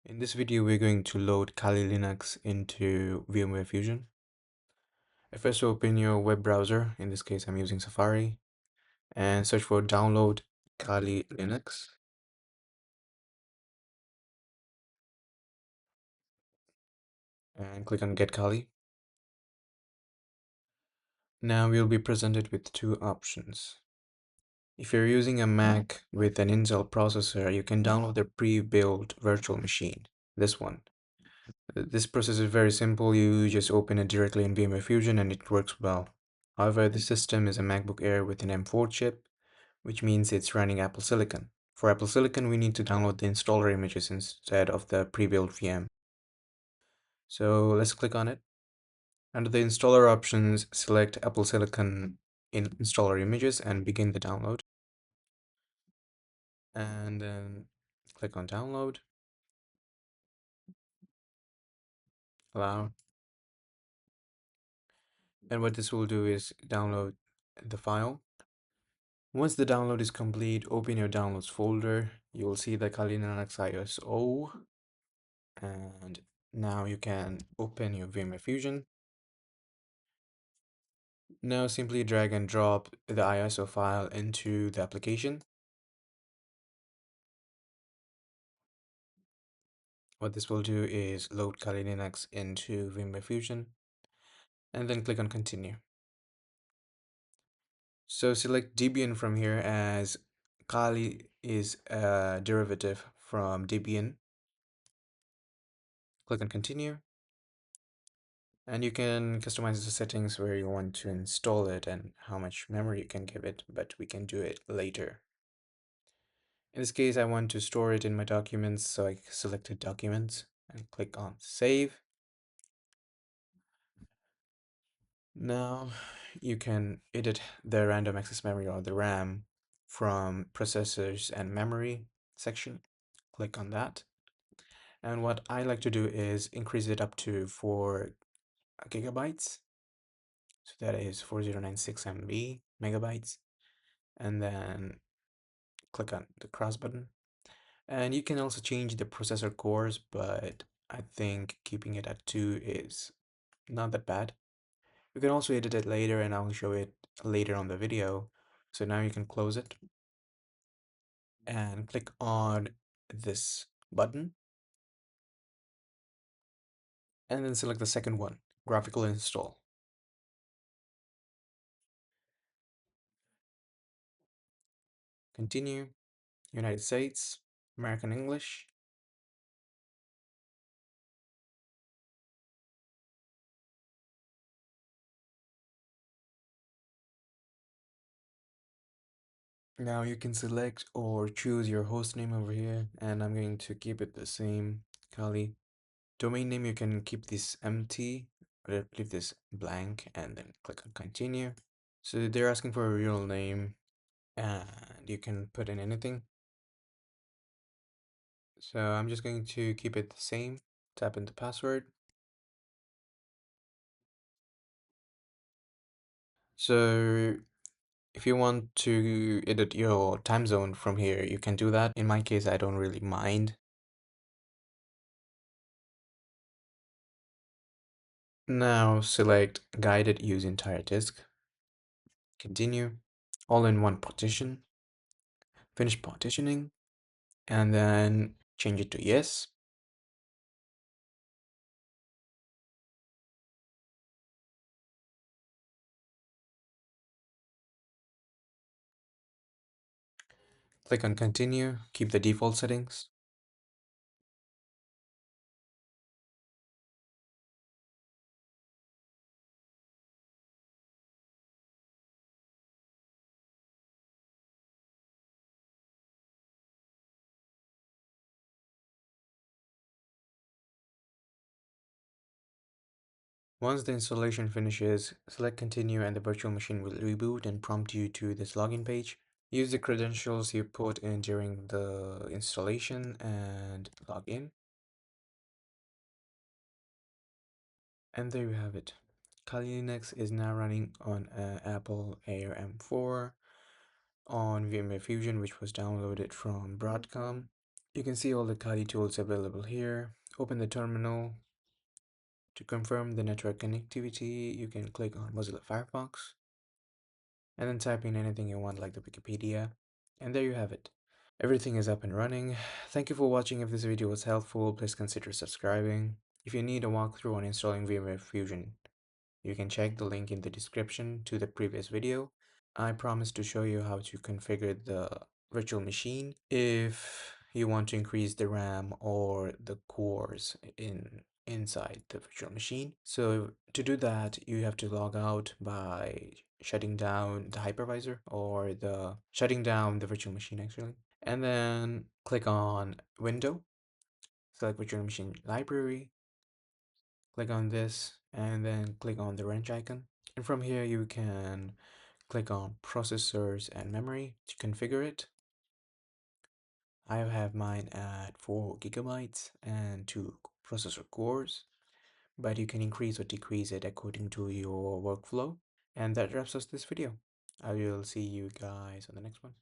In this video, we're going to load Kali Linux into VMware Fusion. First, open your web browser. In this case, I'm using Safari, and search for download Kali Linux, and click on Get Kali. Now we'll be presented with two options. If you're using a Mac with an Intel processor, you can download the pre-built virtual machine, this one. This process is very simple. You just open it directly in VMware Fusion and it works well. However, the system is a MacBook Air with an M4 chip, which means it's running Apple Silicon. For Apple Silicon, we need to download the installer images instead of the pre-built VM. So let's click on it. Under the installer options, select Apple Silicon in installer images and begin the download. And then click on download, allow. And what this will do is download the file. Once the download is complete, open your downloads folder. You will see the Kali Linux ISO. And now you can open your VMware Fusion. Now simply drag and drop the ISO file into the application. What this will do is load Kali Linux into VMware Fusion and then click on continue. So select Debian from here, as Kali is a derivative from Debian. Click on continue. And you can customize the settings where you want to install it and how much memory you can give it, but we can do it later. In this case, I want to store it in my documents, so I selected documents and click on save. Now you can edit the random access memory or the RAM from processors and memory section. Click on that. And what I like to do is increase it up to 4 gigabytes. So that is 4096 MB megabytes. And then click on the cross button. And you can also change the processor cores, but I think keeping it at 2 is not that bad. You can also edit it later and I'll show it later on the video. So now you can close it and click on this button and then select the second one, graphical install. Continue, United States, American English. Now you can select or choose your host name over here, and I'm going to keep it the same, Kali. Domain name, you can keep this empty, or leave this blank, and then click on continue. So they're asking for a real name, and you can put in anything. So I'm just going to keep it the same, tap in the password. So if you want to edit your time zone from here, you can do that. In my case, I don't really mind. Now select guided use entire disk. Continue. All in one partition. Finish partitioning. And then change it to yes. Click on continue. Keep the default settings. Once the installation finishes, select continue and the virtual machine will reboot and prompt you to this login page. Use the credentials you put in during the installation and log in. And there you have it. Kali Linux is now running on Apple Air M4 on VMware Fusion, which was downloaded from Broadcom. You can see all the Kali tools available here. Open the terminal. To confirm the network connectivity, you can click on Mozilla Firefox and then type in anything you want, like the Wikipedia, and there you have it. Everything is up and running. Thank you for watching. If this video was helpful, please consider subscribing. If you need a walkthrough on installing VMware Fusion, you can check the link in the description to the previous video. I promise to show you how to configure the virtual machine if you want to increase the RAM or the cores inside the virtual machine. So to do that, you have to log out by shutting down the hypervisor or the shutting down the virtual machine actually. And then click on Window, select Virtual Machine Library, click on this, and then click on the wrench icon. And from here, you can click on Processors and Memory to configure it. I have mine at 4 gigabytes and 2 processor cores, but you can increase or decrease it according to your workflow. And that wraps up this video. I will see you guys on the next one.